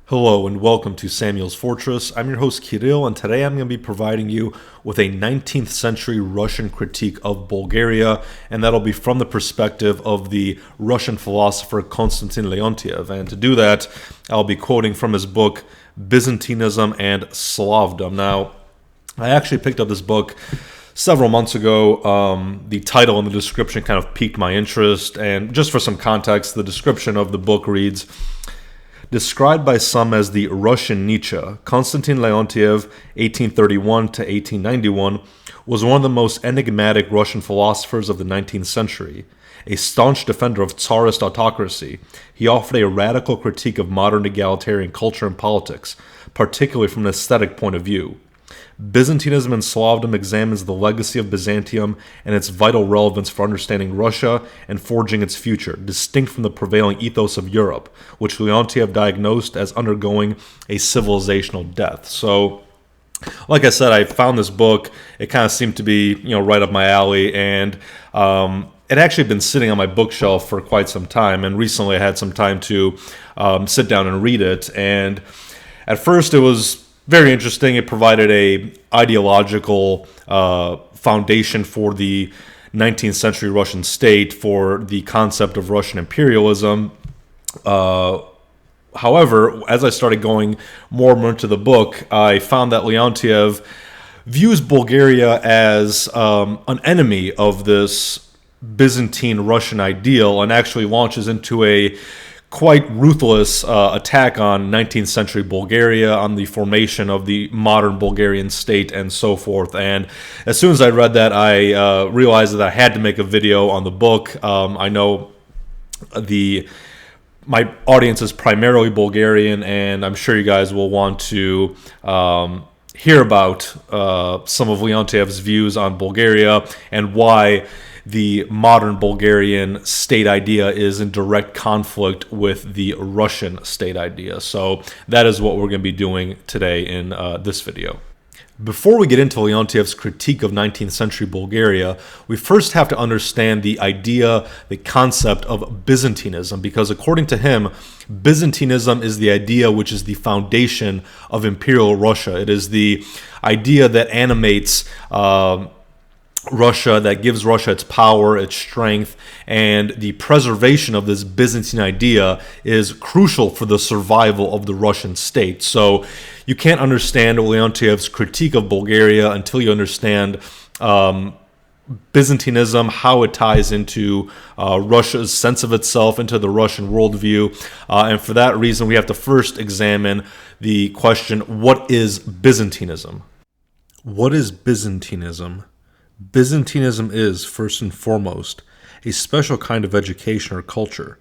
Hello and welcome to Samuel's Fortress. I'm your host Kirill, and today I'm going to be providing you with a 19th century Russian critique of Bulgaria, and that'll be from the perspective of the Russian philosopher Konstantin Leontiev. And to do that, I'll be quoting from his book Byzantinism and Slavdom. Now, I actually picked up this book several months ago. The title and the description kind of piqued my interest, and just for some context, the description of the book reads: described by some as the Russian Nietzsche, Konstantin Leontiev, 1831 to 1891, was one of the most enigmatic Russian philosophers of the 19th century. A staunch defender of Tsarist autocracy, he offered a radical critique of modern egalitarian culture and politics, particularly from an aesthetic point of view. Byzantinism and Slavdom examines the legacy of Byzantium and its vital relevance for understanding Russia and forging its future, distinct from the prevailing ethos of Europe, which Leontiev diagnosed as undergoing a civilizational death. So, like I said, I found this book. It kind of seemed to be, right up my alley, and it had actually been sitting on my bookshelf for quite some time, and recently I had some time to sit down and read it. And at first it was very interesting. It provided a ideological foundation for the 19th century Russian state, for the concept of Russian imperialism. However, as I started going more and more into the book, I found that Leontiev views Bulgaria as an enemy of this Byzantine Russian ideal, and actually launches into a quite ruthless attack on 19th century Bulgaria, on the formation of the modern Bulgarian state, and so forth. And as soon as I read that, I realized that I had to make a video on the book. I know my audience is primarily Bulgarian, and I'm sure you guys will want to hear about some of Leontiev's views on Bulgaria and why the modern Bulgarian state idea is in direct conflict with the Russian state idea. So that is what we're going to be doing today in this video. Before we get into Leontiev's critique of 19th century Bulgaria, we first have to understand the idea, the concept of Byzantinism, because according to him, Byzantinism is the idea which is the foundation of imperial Russia. It is the idea that animates Russia, that gives Russia its power, its strength, and the preservation of this Byzantine idea is crucial for the survival of the Russian state. So you can't understand Leontiev's critique of Bulgaria until you understand Byzantinism, how it ties into Russia's sense of itself, into the Russian worldview. And for that reason, we have to first examine the question, what is Byzantinism? What is Byzantinism? Byzantinism is, first and foremost, a special kind of education or culture,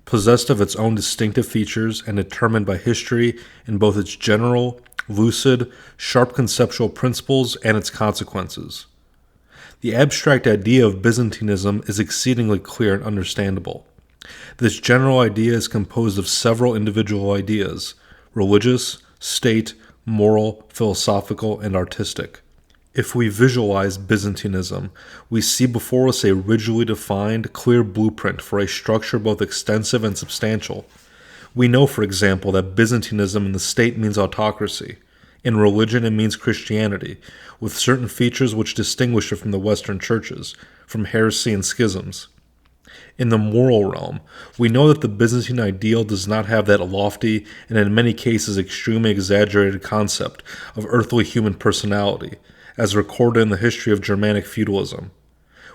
possessed of its own distinctive features and determined by history in both its general, lucid, sharp conceptual principles and its consequences. The abstract idea of Byzantinism is exceedingly clear and understandable. This general idea is composed of several individual ideas: religious, state, moral, philosophical, and artistic. If we visualize Byzantinism, we see before us a rigidly defined, clear blueprint for a structure both extensive and substantial. We know, for example, that Byzantinism in the state means autocracy. In religion, it means Christianity, with certain features which distinguish it from the Western churches, from heresy and schisms. In the moral realm, we know that the Byzantine ideal does not have that lofty and in many cases extremely exaggerated concept of earthly human personality, as recorded in the history of Germanic feudalism.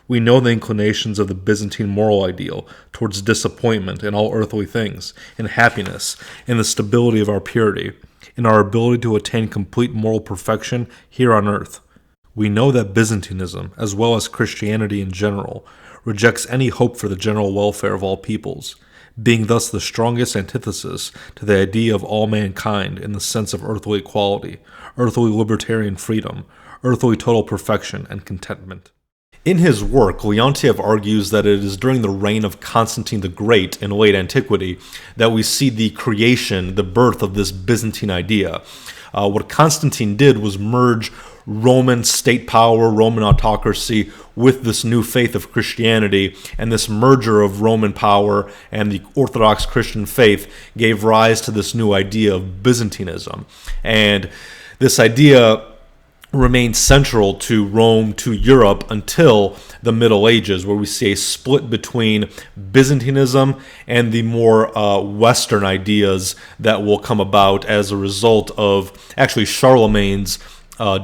We know the inclinations of the Byzantine moral ideal towards disappointment in all earthly things, in happiness, in the stability of our purity, in our ability to attain complete moral perfection here on earth. We know that Byzantinism, as well as Christianity in general, rejects any hope for the general welfare of all peoples, being thus the strongest antithesis to the idea of all mankind in the sense of earthly equality, earthly libertarian freedom, earthly total perfection and contentment. In his work, Leontiev argues that it is during the reign of Constantine the Great in late antiquity that we see the creation, the birth of this Byzantine idea. What Constantine did was merge Roman state power, Roman autocracy, with this new faith of Christianity, and this merger of Roman power and the Orthodox Christian faith gave rise to this new idea of Byzantinism. And this idea remained central to Rome, to Europe, until the Middle Ages, where we see a split between Byzantinism and the more Western ideas that will come about as a result of actually Charlemagne's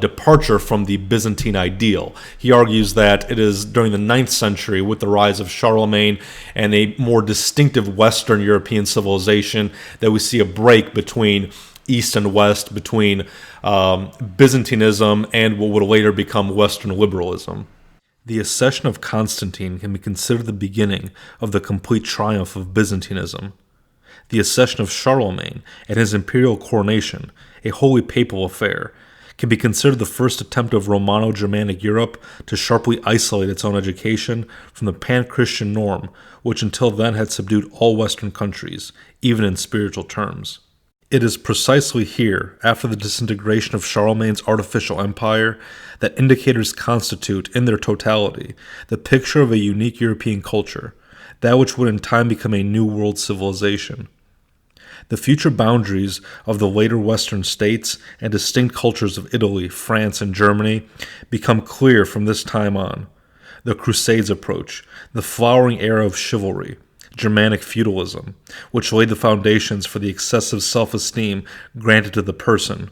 departure from the Byzantine ideal. He argues that it is during the 9th century, with the rise of Charlemagne and a more distinctive Western European civilization, that we see a break between East and West, between Byzantinism and what would later become Western liberalism. The accession of Konstantin can be considered the beginning of the complete triumph of Byzantinism. The accession of Charlemagne and his imperial coronation, a wholly papal affair, can be considered the first attempt of Romano-Germanic Europe to sharply isolate its own education from the pan-Christian norm, which until then had subdued all Western countries, even in spiritual terms. It is precisely here, after the disintegration of Charlemagne's artificial empire, that indicators constitute, in their totality, the picture of a unique European culture, that which would in time become a new world civilization. The future boundaries of the later Western states and distinct cultures of Italy, France, and Germany become clear from this time on. The Crusades approach, the flowering era of chivalry, Germanic feudalism, which laid the foundations for the excessive self-esteem granted to the person.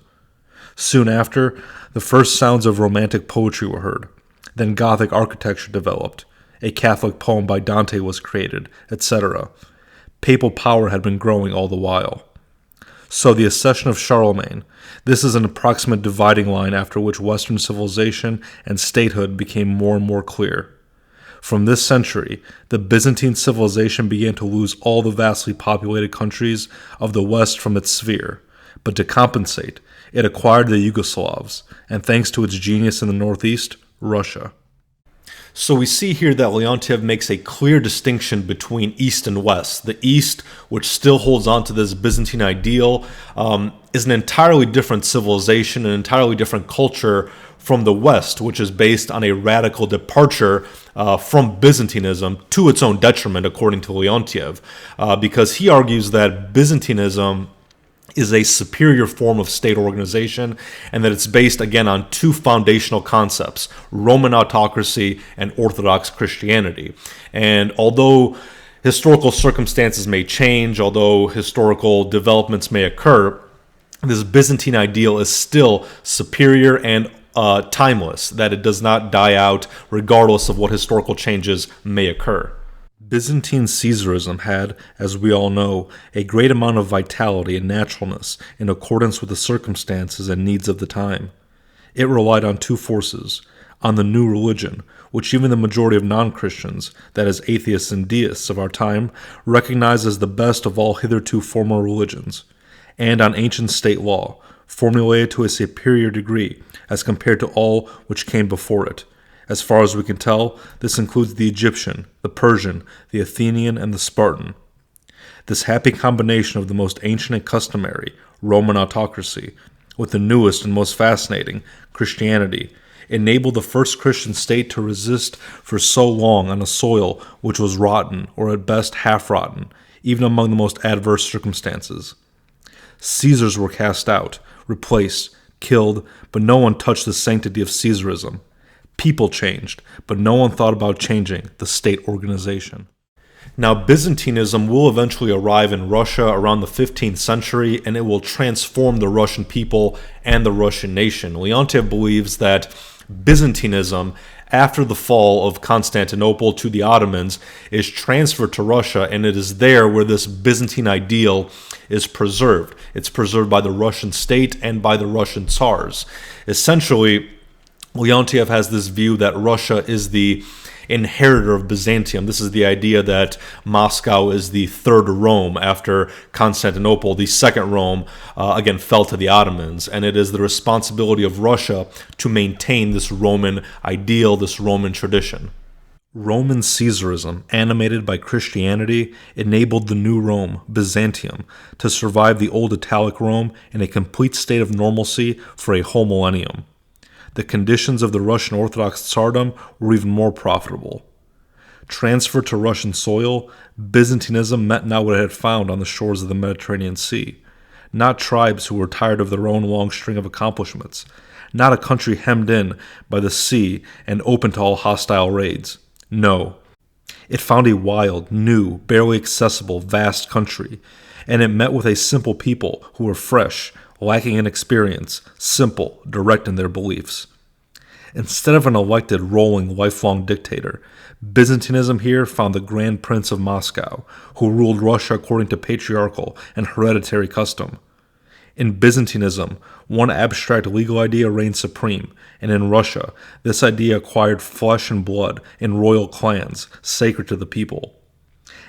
Soon after, the first sounds of Romantic poetry were heard. Then Gothic architecture developed. A Catholic poem by Dante was created, etc. Papal power had been growing all the while. So the accession of Charlemagne, this is an approximate dividing line after which Western civilization and statehood became more and more clear. From this century, the Byzantine civilization began to lose all the vastly populated countries of the West from its sphere, but to compensate, it acquired the Yugoslavs, and thanks to its genius in the northeast, Russia. So we see here that Leontiev makes a clear distinction between East and West. The East, which still holds on to this Byzantine ideal, is an entirely different civilization, an entirely different culture from the West, which is based on a radical departure from Byzantinism to its own detriment, according to Leontiev, because he argues that Byzantinism is a superior form of state organization, and that it's based, again, on two foundational concepts: Roman autocracy and Orthodox Christianity. And although historical circumstances may change, although historical developments may occur, this Byzantine ideal is still superior and timeless, that it does not die out regardless of what historical changes may occur. Byzantine Caesarism had, as we all know, a great amount of vitality and naturalness in accordance with the circumstances and needs of the time. It relied on two forces: on the new religion, which even the majority of non-Christians, that is, atheists and deists of our time, recognize as the best of all hitherto former religions, and on ancient state law, formulated to a superior degree as compared to all which came before it. As far as we can tell, this includes the Egyptian, the Persian, the Athenian, and the Spartan. This happy combination of the most ancient and customary, Roman autocracy, with the newest and most fascinating, Christianity, enabled the first Christian state to resist for so long on a soil which was rotten, or at best half-rotten, even among the most adverse circumstances. Caesars were cast out, replaced, killed, but no one touched the sanctity of Caesarism. People changed, but no one thought about changing the state organization. Now, Byzantinism will eventually arrive in Russia around the 15th century, and it will transform the Russian people and the Russian nation. Leontiev believes that Byzantinism, after the fall of Constantinople to the Ottomans, is transferred to Russia, and it is there where this Byzantine ideal is preserved. It's preserved by the Russian state and by the Russian Tsars. Essentially, Leontiev has this view that Russia is the inheritor of Byzantium. This is the idea that Moscow is the third Rome after Constantinople. The second Rome, again, fell to the Ottomans, and it is the responsibility of Russia to maintain this Roman ideal, this Roman tradition. Roman Caesarism, animated by Christianity, enabled the new Rome, Byzantium, to survive the old Italic Rome in a complete state of normalcy for a whole millennium. The conditions of the Russian Orthodox Tsardom were even more profitable. Transferred to Russian soil, Byzantinism met not what it had found on the shores of the Mediterranean Sea, not tribes who were tired of their own long string of accomplishments, not a country hemmed in by the sea and open to all hostile raids. No, it found a wild, new, barely accessible, vast country, and it met with a simple people who were fresh, lacking in experience, simple, direct in their beliefs. Instead of an elected, rolling, lifelong dictator, Byzantinism here found the Grand Prince of Moscow, who ruled Russia according to patriarchal and hereditary custom. In Byzantinism, one abstract legal idea reigned supreme, and in Russia, this idea acquired flesh and blood in royal clans, sacred to the people.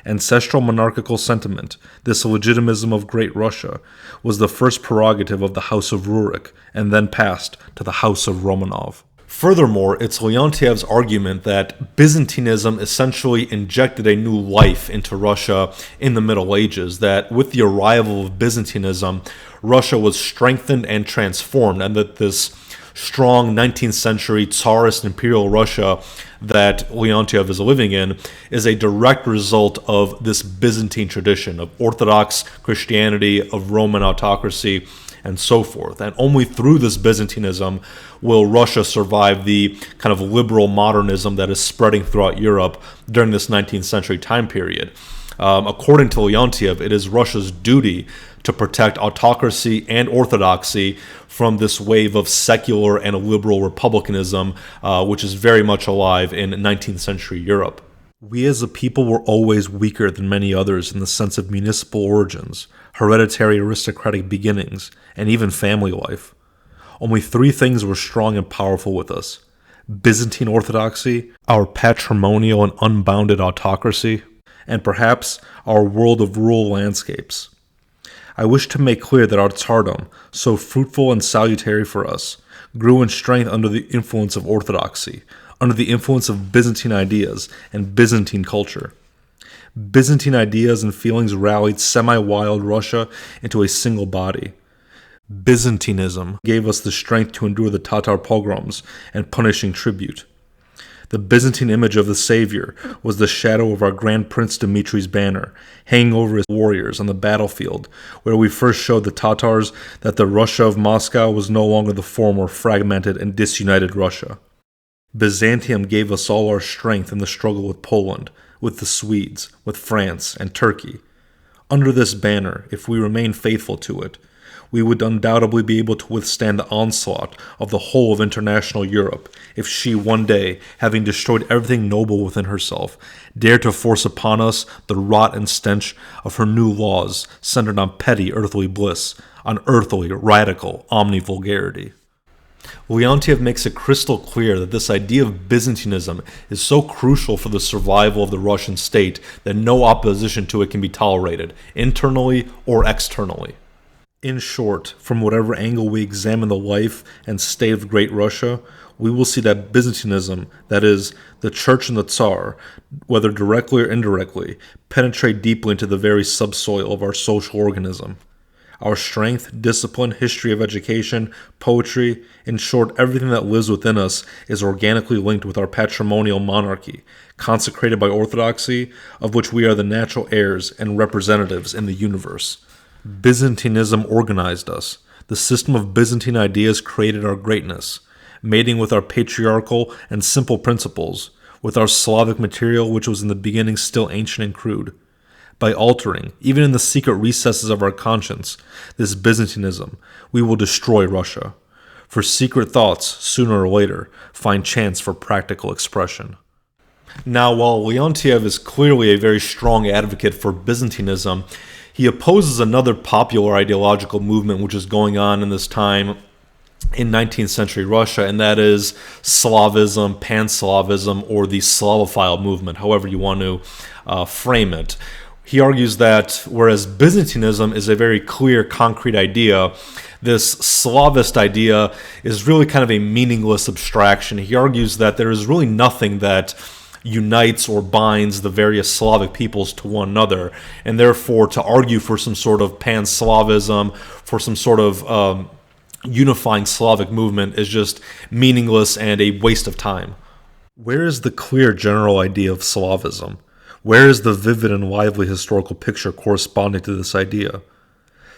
Ancestral monarchical sentiment, this legitimism of Great Russia, was the first prerogative of the House of Rurik, and then passed to the House of Romanov. Furthermore, it's Leontiev's argument that Byzantinism essentially injected a new life into Russia in the Middle Ages, that with the arrival of Byzantinism, Russia was strengthened and transformed, and that this strong 19th century Tsarist imperial Russia that Leontiev is living in is a direct result of this Byzantine tradition of Orthodox Christianity, of Roman autocracy, and so forth. And only through this Byzantinism will Russia survive the kind of liberal modernism that is spreading throughout Europe during this 19th century time period. According to Leontiev, it is Russia's duty to protect autocracy and orthodoxy from this wave of secular and liberal republicanism, which is very much alive in 19th century Europe. We as a people were always weaker than many others in the sense of municipal origins, hereditary aristocratic beginnings, and even family life. Only three things were strong and powerful with us: Byzantine orthodoxy, our patrimonial and unbounded autocracy, and perhaps our world of rural landscapes. I wish to make clear that our Tsardom, so fruitful and salutary for us, grew in strength under the influence of orthodoxy, under the influence of Byzantine ideas and Byzantine culture. Byzantine ideas and feelings rallied semi-wild Russia into a single body. Byzantinism gave us the strength to endure the Tatar pogroms and punishing tribute. The Byzantine image of the Savior was the shadow of our Grand Prince Dimitri's banner, hanging over his warriors on the battlefield, where we first showed the Tatars that the Russia of Moscow was no longer the former fragmented and disunited Russia. Byzantium gave us all our strength in the struggle with Poland, with the Swedes, with France, and Turkey. Under this banner, if we remain faithful to it, we would undoubtedly be able to withstand the onslaught of the whole of international Europe if she one day, having destroyed everything noble within herself, dared to force upon us the rot and stench of her new laws centered on petty earthly bliss, on earthly, radical, omni-vulgarity. Leontiev makes it crystal clear that this idea of Byzantinism is so crucial for the survival of the Russian state that no opposition to it can be tolerated, internally or externally. In short, from whatever angle we examine the life and state of Great Russia, we will see that Byzantinism, that is, the Church and the Tsar, whether directly or indirectly, penetrate deeply into the very subsoil of our social organism. Our strength, discipline, history of education, poetry, in short, everything that lives within us is organically linked with our patrimonial monarchy, consecrated by orthodoxy, of which we are the natural heirs and representatives in the universe. Byzantinism organized us. The system of Byzantine ideas created our greatness, mating with our patriarchal and simple principles, with our Slavic material which was in the beginning still ancient and crude. By altering, even in the secret recesses of our conscience, this Byzantinism, we will destroy Russia. For secret thoughts, sooner or later, find chance for practical expression. Now, while Leontiev is clearly a very strong advocate for Byzantinism, he opposes another popular ideological movement which is going on in this time in 19th century Russia, and that is Slavism, Pan-Slavism, or the Slavophile movement, however you want to frame it. He argues that whereas Byzantinism is a very clear, concrete idea, this Slavist idea is really kind of a meaningless abstraction. He argues that there is really nothing that unites or binds the various Slavic peoples to one another, and therefore to argue for some sort of pan-Slavism, for some sort of unifying Slavic movement is just meaningless and a waste of time. Where is the clear general idea of Slavism? Where is the vivid and lively historical picture corresponding to this idea?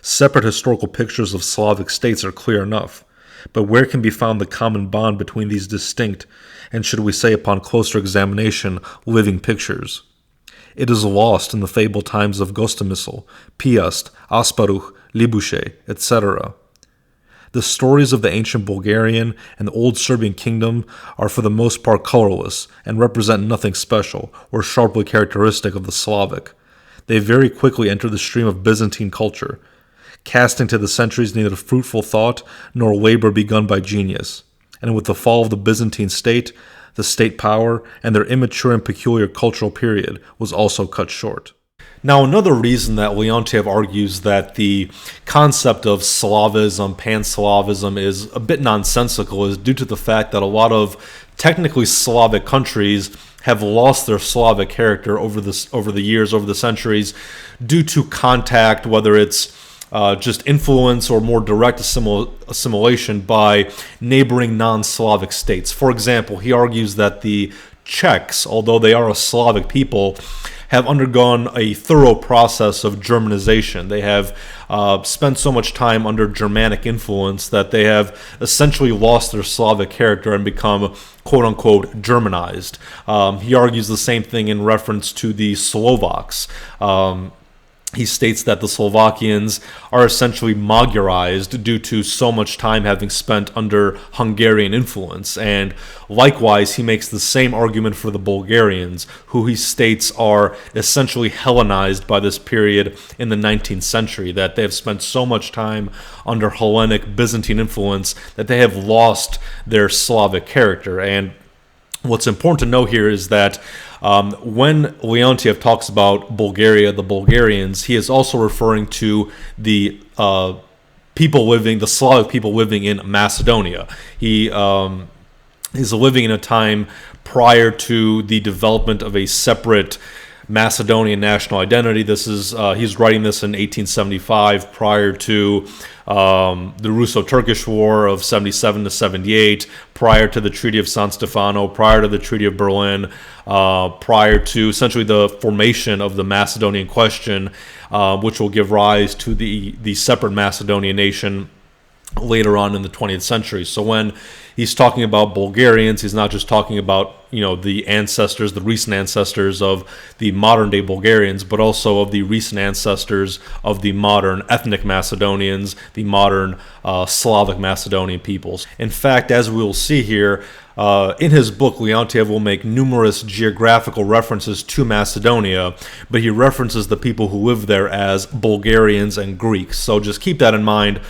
Separate historical pictures of Slavic states are clear enough, but where can be found the common bond between these distinct, and should we say upon closer examination, living pictures? It is lost in the fabled times of Gostomysl, Piast, Asparuch, Libuše, etc. The stories of the ancient Bulgarian and the old Serbian kingdom are for the most part colorless and represent nothing special or sharply characteristic of the Slavic. They very quickly enter the stream of Byzantine culture, casting to the centuries neither fruitful thought nor labor begun by genius, and with the fall of the Byzantine state, the state power, and their immature and peculiar cultural period was also cut short. Now, another reason that Leontiev argues that the concept of Slavism, Pan-Slavism, is a bit nonsensical is due to the fact that a lot of technically Slavic countries have lost their Slavic character over the years, over the centuries, due to contact, whether it's just influence or more direct assimilation by neighboring non-Slavic states. For example, he argues that the Czechs, although they are a Slavic people, have undergone a thorough process of Germanization. They have spent so much time under Germanic influence that they have essentially lost their Slavic character and become quote-unquote Germanized. He argues the same thing in reference to the Slovaks. He states that the Slovakians are essentially Magyarized due to so much time having spent under Hungarian influence. And likewise, he makes the same argument for the Bulgarians, who he states are essentially Hellenized by this period in the 19th century, that they have spent so much time under Hellenic Byzantine influence that they have lost their Slavic character. And what's important to know here is that when Leontiev talks about Bulgaria, the Bulgarians, he is also referring to the the Slavic people living in Macedonia. He is living in a time prior to the development of a separate Macedonian national identity. This is he's writing this in 1875, prior to the Russo-Turkish War of 77 to 78, prior to the Treaty of San Stefano, prior to the Treaty of Berlin, prior to essentially the formation of the Macedonian question, which will give rise to the separate Macedonian nation later on in the 20th century. So when he's talking about Bulgarians, he's not just talking about, the ancestors, the recent ancestors of the modern day Bulgarians, but also of the recent ancestors of the modern ethnic Macedonians, the modern Slavic Macedonian peoples. In fact, as we will see here, in his book, Leontiev will make numerous geographical references to Macedonia, but he references the people who live there as Bulgarians and Greeks. So just keep that in mind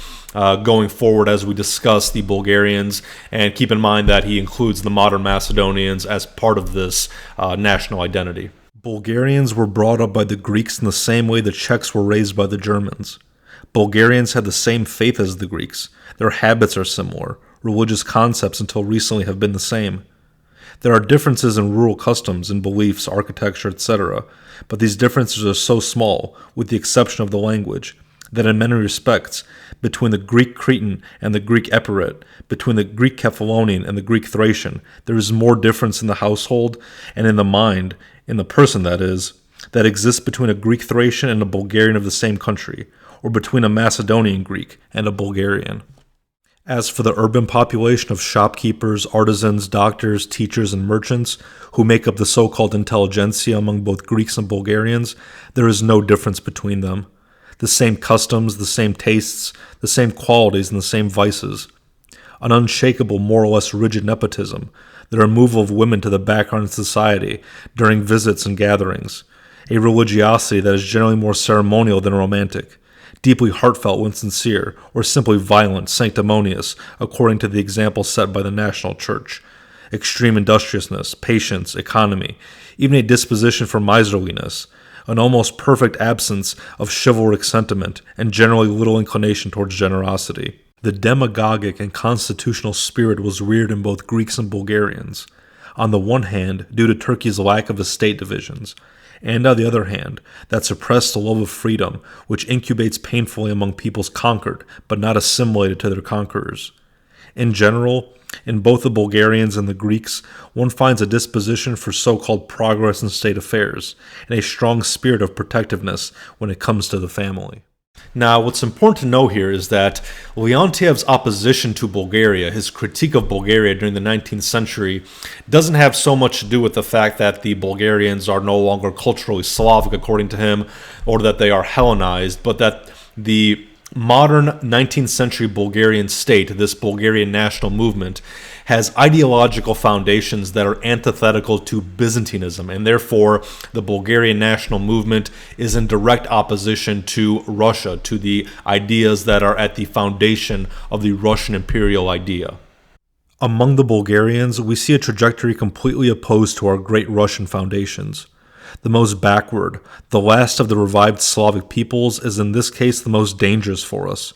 going forward as we discuss the Bulgarians, and keep in mind that he includes the modern Macedonians as part of this national identity. Bulgarians were brought up by the Greeks in the same way the Czechs were raised by the Germans. Bulgarians had the same faith as the Greeks. Their habits are similar. Religious concepts until recently have been the same. There are differences in rural customs and beliefs, architecture, etc., but these differences are so small, with the exception of the language, that in many respects, between the Greek Cretan and the Greek Epirot, between the Greek Kephalonian and the Greek Thracian, there is more difference in the household and in the mind, in the person that is, that exists between a Greek Thracian and a Bulgarian of the same country, or between a Macedonian Greek and a Bulgarian. As for the urban population of shopkeepers, artisans, doctors, teachers, and merchants, who make up the so-called intelligentsia among both Greeks and Bulgarians, there is no difference between them. The same customs, the same tastes, the same qualities, and the same vices. An unshakable, more or less rigid nepotism, the removal of women to the background of society during visits and gatherings, a religiosity that is generally more ceremonial than romantic, deeply heartfelt when sincere, or simply violent, sanctimonious, according to the example set by the national church, extreme industriousness, patience, economy, even a disposition for miserliness, an almost perfect absence of chivalric sentiment, and generally little inclination towards generosity. The demagogic and constitutional spirit was reared in both Greeks and Bulgarians. on the one hand due to Turkey's lack of estate divisions, and on the other hand, that suppressed the love of freedom, which incubates painfully among peoples conquered, but not assimilated to their conquerors. In general, in both the Bulgarians and the Greeks, one finds a disposition for so-called progress in state affairs, and a strong spirit of protectiveness when it comes to the family. Now, what's important to know here is that Leontiev's opposition to Bulgaria, his critique of Bulgaria during the 19th century, doesn't have so much to do with the fact that the Bulgarians are no longer culturally Slavic, according to him, or that they are Hellenized, but that the modern 19th century Bulgarian state, this Bulgarian national movement, has ideological foundations that are antithetical to Byzantinism, and therefore the Bulgarian national movement is in direct opposition to Russia, to the ideas that are at the foundation of the Russian imperial idea. Among the Bulgarians, we see a trajectory completely opposed to our great Russian foundations. The most backward, the last of the revived Slavic peoples, is in this case the most dangerous for us.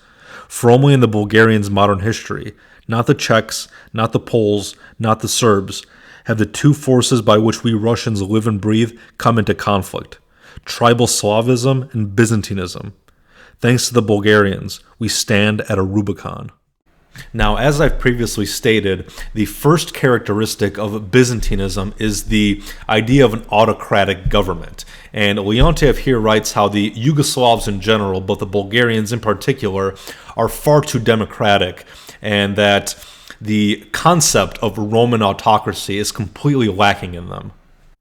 For only in the Bulgarians' modern history, not the Czechs, not the Poles, not the Serbs, have the two forces by which we Russians live and breathe come into conflict: tribal Slavism and Byzantinism. Thanks to the Bulgarians, we stand at a Rubicon. Now, as I've previously stated, the first characteristic of Byzantinism is the idea of an autocratic government. And Leontiev here writes how the Yugoslavs in general, but the Bulgarians in particular, are far too democratic, and that the concept of Roman autocracy is completely lacking in them.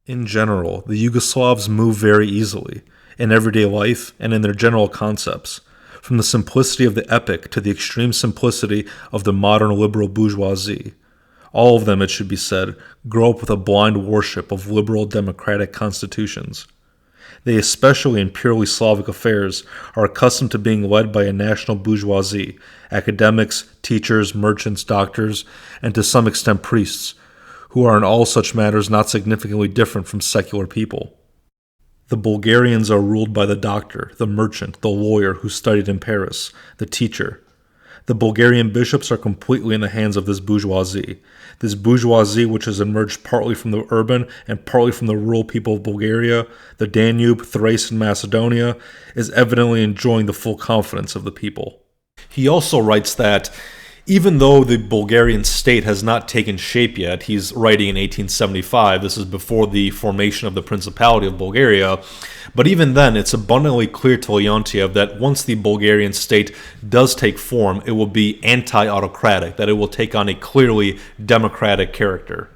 In general, the Yugoslavs move very easily, in everyday life and in their general concepts. From the simplicity of the epic to the extreme simplicity of the modern liberal bourgeoisie. All of them, it should be said, grow up with a blind worship of liberal democratic constitutions. They, especially in purely Slavic affairs, are accustomed to being led by a national bourgeoisie, academics, teachers, merchants, doctors, and to some extent priests, who are in all such matters not significantly different from secular people. The Bulgarians are ruled by the doctor, the merchant, the lawyer who studied in Paris, the teacher. The Bulgarian bishops are completely in the hands of this bourgeoisie which has emerged partly from the urban and partly from the rural people of Bulgaria, the Danube, Thrace, and Macedonia, is evidently enjoying the full confidence of the people. He also writes that even though the Bulgarian state has not taken shape yet, he's writing in 1875, this is before the formation of the Principality of Bulgaria, but even then it's abundantly clear to Leontiev that once the Bulgarian state does take form, it will be anti-autocratic, that it will take on a clearly democratic character.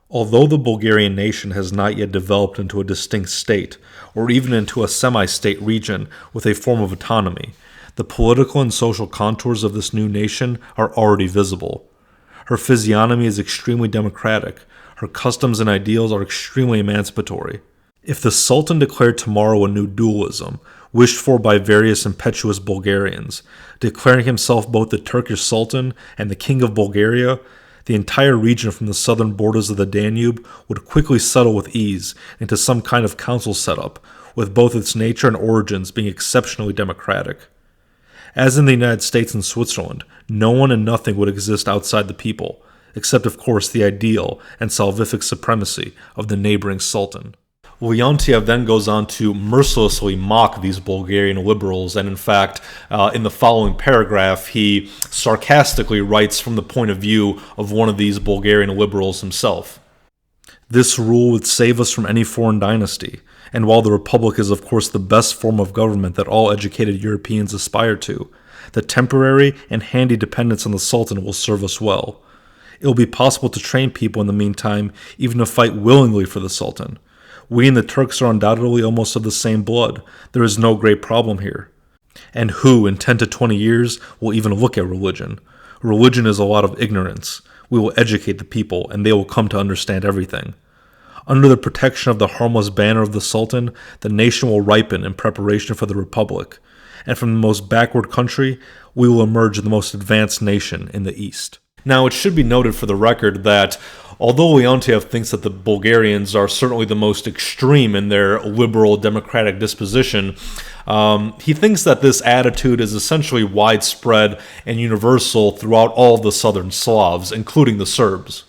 Although the Bulgarian nation has not yet developed into a distinct state, or even into a semi-state region with a form of autonomy, the political and social contours of this new nation are already visible. Her physiognomy is extremely democratic. Her customs and ideals are extremely emancipatory. If the Sultan declared tomorrow a new dualism, wished for by various impetuous Bulgarians, declaring himself both the Turkish Sultan and the King of Bulgaria, the entire region from the southern borders of the Danube would quickly settle with ease into some kind of council setup, with both its nature and origins being exceptionally democratic. As in the United States and Switzerland, no one and nothing would exist outside the people, except of course the ideal and salvific supremacy of the neighboring sultan. Leontiev then goes on to mercilessly mock these Bulgarian liberals, and in fact, in the following paragraph, he sarcastically writes from the point of view of one of these Bulgarian liberals himself. This rule would save us from any foreign dynasty. And while the Republic is of course the best form of government that all educated Europeans aspire to, the temporary and handy dependence on the Sultan will serve us well. It will be possible to train people in the meantime, even to fight willingly for the Sultan. We and the Turks are undoubtedly almost of the same blood. There is no great problem here. And who, in 10 to 20 years, will even look at religion? Religion is a lot of ignorance. We will educate the people, and they will come to understand everything. Under the protection of the harmless banner of the Sultan, the nation will ripen in preparation for the Republic, and from the most backward country, we will emerge the most advanced nation in the East. Now, it should be noted for the record that although Leontiev thinks that the Bulgarians are certainly the most extreme in their liberal democratic disposition, he thinks that this attitude is essentially widespread and universal throughout all of the southern Slavs, including the Serbs.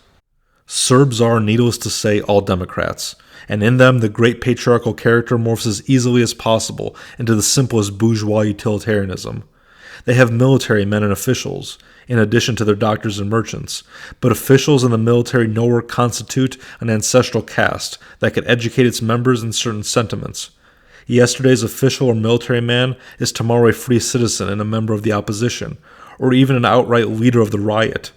Serbs are, needless to say, all Democrats, and in them the great patriarchal character morphs as easily as possible into the simplest bourgeois utilitarianism. They have military men and officials, in addition to their doctors and merchants, but officials in the military nowhere constitute an ancestral caste that could educate its members in certain sentiments. Yesterday's official or military man is tomorrow a free citizen and a member of the opposition, or even an outright leader of the riot.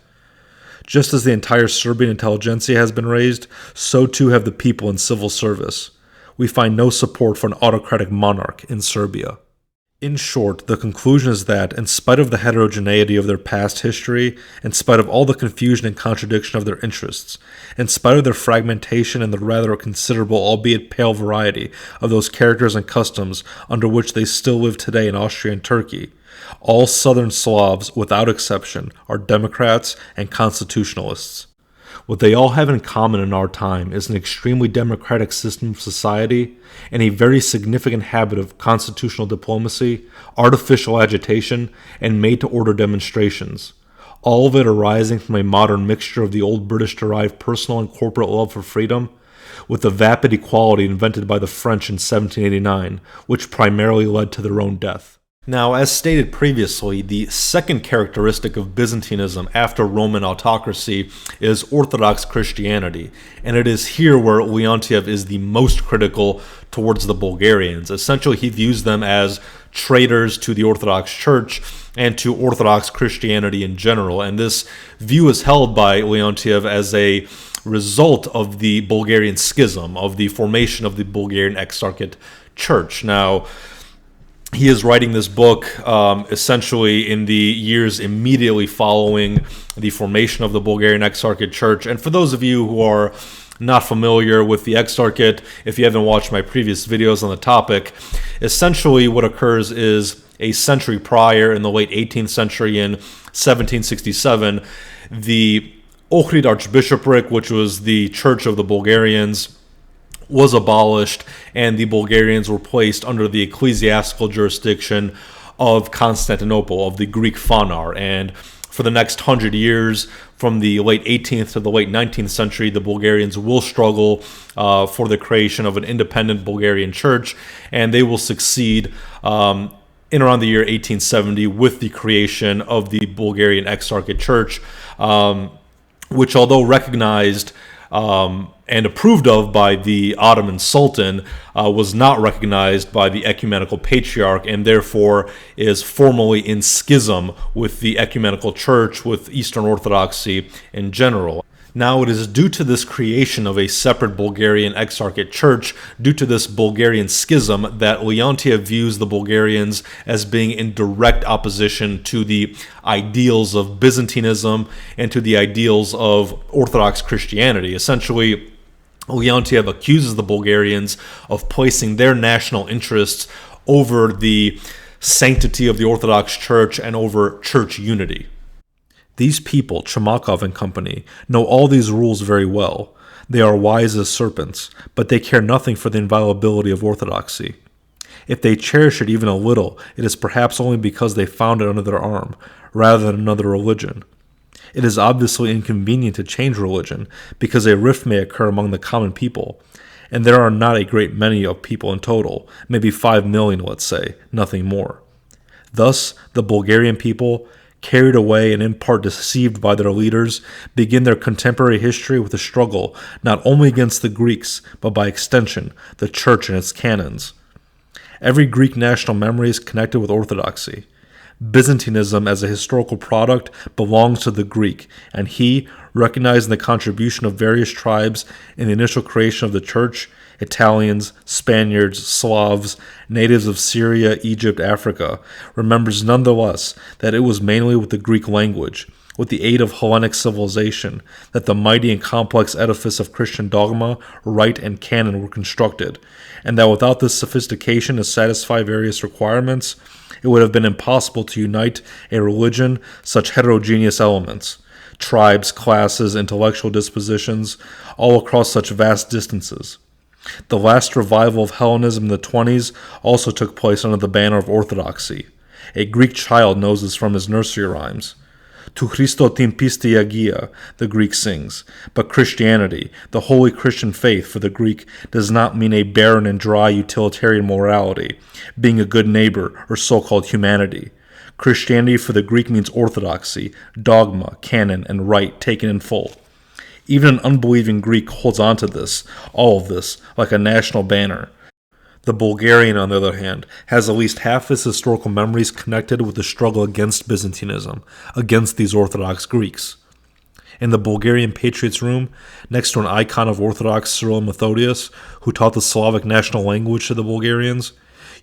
Just as the entire Serbian intelligentsia has been raised, so too have the people in civil service. We find no support for an autocratic monarch in Serbia. In short, the conclusion is that, in spite of the heterogeneity of their past history, in spite of all the confusion and contradiction of their interests, in spite of their fragmentation and the rather considerable, albeit pale variety of those characters and customs under which they still live today in Austria and Turkey, all Southern Slavs, without exception, are Democrats and constitutionalists. What they all have in common in our time is an extremely democratic system of society and a very significant habit of constitutional diplomacy, artificial agitation, and made-to-order demonstrations, all of it arising from a modern mixture of the old British-derived personal and corporate love for freedom with the vapid equality invented by the French in 1789, which primarily led to their own death. Now, as stated previously, the second characteristic of Byzantinism after Roman autocracy is Orthodox Christianity, and it is here where Leontiev is the most critical towards the Bulgarians. Essentially, he views them as traitors to the Orthodox Church and to Orthodox Christianity in general, and this view is held by Leontiev as a result of the Bulgarian schism, of the formation of the Bulgarian Exarchate Church. Now, he is writing this book essentially in the years immediately following the formation of the Bulgarian Exarchate Church. And for those of you who are not familiar with the Exarchate, if you haven't watched my previous videos on the topic, essentially what occurs is a century prior, in the late 18th century, in 1767, the Ohrid Archbishopric, which was the church of the Bulgarians, was abolished, and the Bulgarians were placed under the ecclesiastical jurisdiction of Constantinople, of the Greek Phanar. And for the next 100 years, from the late 18th to the late 19th century, the Bulgarians will struggle for the creation of an independent Bulgarian church, and they will succeed in around the year 1870 with the creation of the Bulgarian Exarchate Church, which, although recognized and approved of by the Ottoman Sultan, was not recognized by the Ecumenical Patriarch, and therefore is formally in schism with the Ecumenical Church, with Eastern Orthodoxy in general. Now, it is due to this creation of a separate Bulgarian Exarchate Church, due to this Bulgarian schism, that Leontiev views the Bulgarians as being in direct opposition to the ideals of Byzantinism and to the ideals of Orthodox Christianity. Essentially, Leontiev accuses the Bulgarians of placing their national interests over the sanctity of the Orthodox Church and over church unity. These people, Chumakov and company, know all these rules very well. They are wise as serpents, but they care nothing for the inviolability of orthodoxy. If they cherish it even a little, it is perhaps only because they found it under their arm, rather than another religion. It is obviously inconvenient to change religion, because a rift may occur among the common people, and there are not a great many of people in total, maybe 5 million, let's say, nothing more. Thus, the Bulgarian people, carried away and in part deceived by their leaders, begin their contemporary history with a struggle not only against the Greeks, but by extension, the Church and its canons. Every Greek national memory is connected with orthodoxy. Byzantinism as a historical product belongs to the Greek, and he, recognizing the contribution of various tribes in the initial creation of the Church, Italians, Spaniards, Slavs, natives of Syria, Egypt, Africa, remembers nonetheless that it was mainly with the Greek language, with the aid of Hellenic civilization, that the mighty and complex edifice of Christian dogma, rite, and canon were constructed, and that without this sophistication to satisfy various requirements, it would have been impossible to unite a religion such heterogeneous elements, tribes, classes, intellectual dispositions, all across such vast distances. The last revival of Hellenism in the 20s also took place under the banner of orthodoxy. A Greek child knows this from his nursery rhymes. Tu Christo tim pistia agia, the Greek sings. But Christianity, the holy Christian faith for the Greek, does not mean a barren and dry utilitarian morality, being a good neighbor or so-called humanity. Christianity for the Greek means orthodoxy, dogma, canon, and rite taken in full. Even an unbelieving Greek holds on to this, all of this, like a national banner. The Bulgarian, on the other hand, has at least half his historical memories connected with the struggle against Byzantinism, against these Orthodox Greeks. In the Bulgarian Patriots' Room, next to an icon of Orthodox Cyril and Methodius, who taught the Slavic national language to the Bulgarians,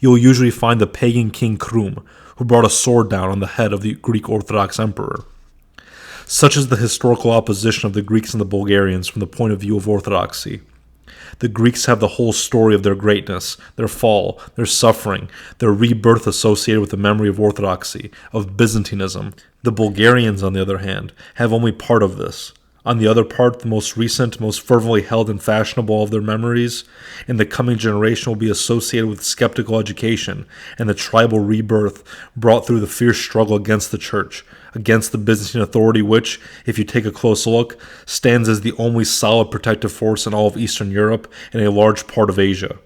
you'll usually find the pagan king Krum, who brought a sword down on the head of the Greek Orthodox emperor. Such is the historical opposition of the Greeks and the Bulgarians from the point of view of orthodoxy. The Greeks have the whole story of their greatness, their fall, their suffering, their rebirth associated with the memory of orthodoxy, of Byzantinism. The Bulgarians, on the other hand, have only part of this. On the other part, the most recent, most fervently held and fashionable of their memories, in the coming generation will be associated with skeptical education and the tribal rebirth brought through the fierce struggle against the church, against the Byzantine authority which, if you take a close look, stands as the only solid protective force in all of Eastern Europe and a large part of Asia.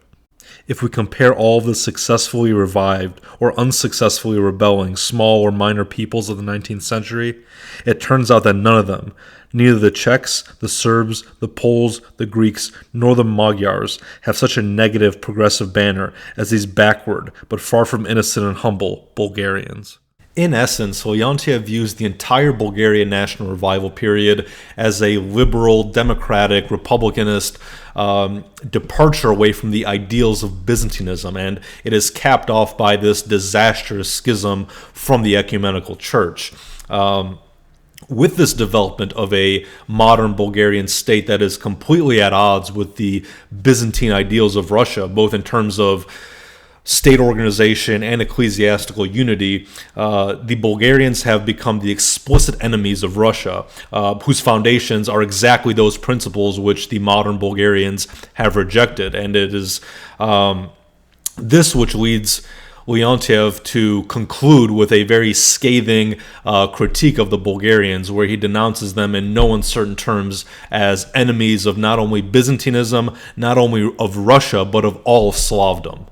If we compare all of the successfully revived or unsuccessfully rebelling small or minor peoples of the 19th century, it turns out that none of them, neither the Czechs, the Serbs, the Poles, the Greeks, nor the Magyars, have such a negative progressive banner as these backward, but far from innocent and humble, Bulgarians. In essence, Leontiev views the entire Bulgarian national revival period as a liberal, democratic, republicanist departure away from the ideals of Byzantinism, and it is capped off by this disastrous schism from the ecumenical church. With this development of a modern Bulgarian state that is completely at odds with the Byzantine ideals of Russia, both in terms of state organization and ecclesiastical unity, the Bulgarians have become the explicit enemies of Russia, whose foundations are exactly those principles which the modern Bulgarians have rejected. And it is this which leads Leontiev to conclude with a very scathing critique of the Bulgarians, where he denounces them in no uncertain terms as enemies of not only Byzantinism, not only of Russia, but of all Slavdom.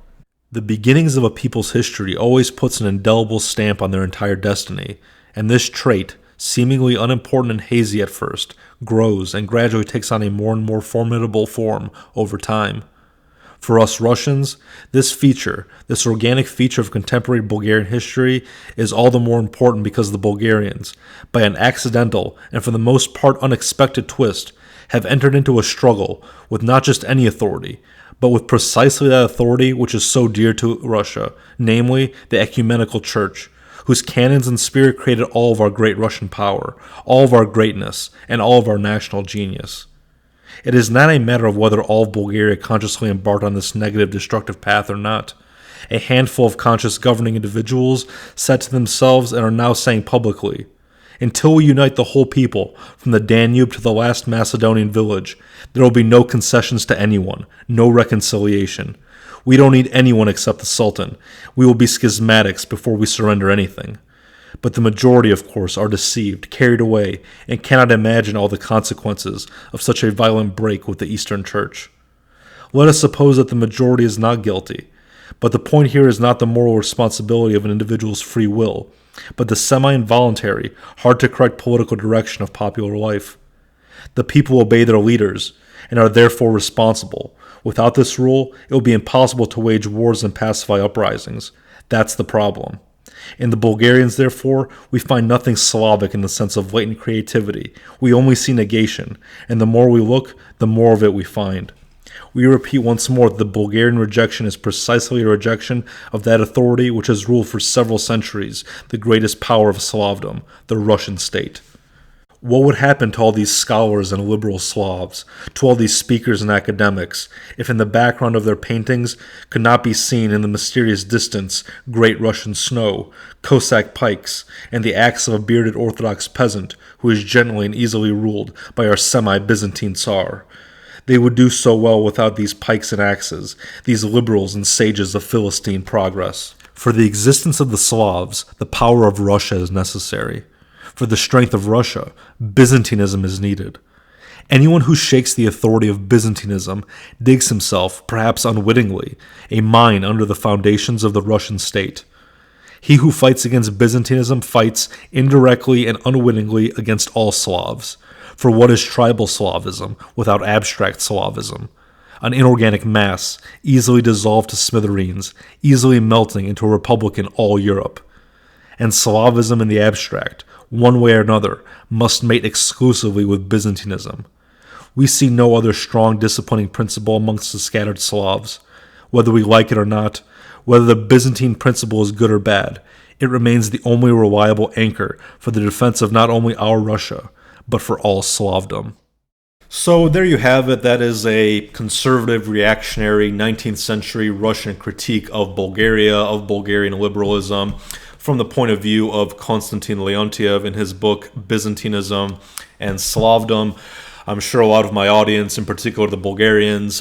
The beginnings of a people's history always puts an indelible stamp on their entire destiny, and this trait, seemingly unimportant and hazy at first, grows and gradually takes on a more and more formidable form over time. For us Russians, this feature, this organic feature of contemporary Bulgarian history, is all the more important because the Bulgarians, by an accidental and for the most part unexpected twist, have entered into a struggle with not just any authority, but with precisely that authority which is so dear to Russia, namely the ecumenical church, whose canons and spirit created all of our great Russian power, all of our greatness, and all of our national genius. It is not a matter of whether all of Bulgaria consciously embarked on this negative, destructive path or not. A handful of conscious governing individuals said to themselves and are now saying publicly, until we unite the whole people, from the Danube to the last Macedonian village, there will be no concessions to anyone, no reconciliation. We don't need anyone except the Sultan. We will be schismatics before we surrender anything. But the majority, of course, are deceived, carried away, and cannot imagine all the consequences of such a violent break with the Eastern Church. Let us suppose that the majority is not guilty, but the point here is not the moral responsibility of an individual's free will, but the semi-involuntary, hard-to-correct political direction of popular life. The people obey their leaders, and are therefore responsible. Without this rule, it will be impossible to wage wars and pacify uprisings. That's the problem. In the Bulgarians, therefore, we find nothing Slavic in the sense of latent creativity. We only see negation, and the more we look, the more of it we find. We repeat once more that the Bulgarian rejection is precisely a rejection of that authority which has ruled for several centuries the greatest power of Slavdom, the Russian state. What would happen to all these scholars and liberal Slavs, to all these speakers and academics, if in the background of their paintings could not be seen in the mysterious distance great Russian snow, Cossack pikes, and the axe of a bearded Orthodox peasant who is gently and easily ruled by our semi-Byzantine Tsar? They would do so well without these pikes and axes, these liberals and sages of Philistine progress. For the existence of the Slavs, the power of Russia is necessary. For the strength of Russia, Byzantinism is needed. Anyone who shakes the authority of Byzantinism digs himself, perhaps unwittingly, a mine under the foundations of the Russian state. He who fights against Byzantinism fights indirectly and unwittingly against all Slavs. For what is tribal Slavism without abstract Slavism? An inorganic mass, easily dissolved to smithereens, easily melting into a republic in all Europe. And Slavism in the abstract, one way or another, must mate exclusively with Byzantinism. We see no other strong disciplining principle amongst the scattered Slavs. Whether we like it or not, whether the Byzantine principle is good or bad, it remains the only reliable anchor for the defense of not only our Russia, but for all Slavdom. So there you have it. That is a conservative, reactionary 19th century Russian critique of Bulgaria, of Bulgarian liberalism, from the point of view of Konstantin Leontiev in his book Byzantinism and Slavdom. I'm sure a lot of my audience, in particular the Bulgarians,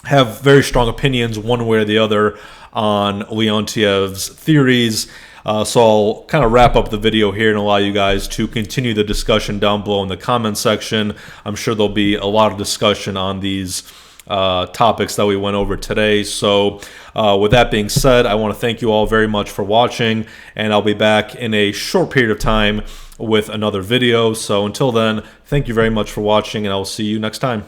have very strong opinions one way or the other on Leontiev's theories. So I'll kind of wrap up the video here and allow you guys to continue the discussion down below in the comment section. I'm sure there'll be a lot of discussion on these topics that we went over today. So with that being said, I want to thank you all very much for watching, and I'll be back in a short period of time with another video. So until then, thank you very much for watching, and I will see you next time.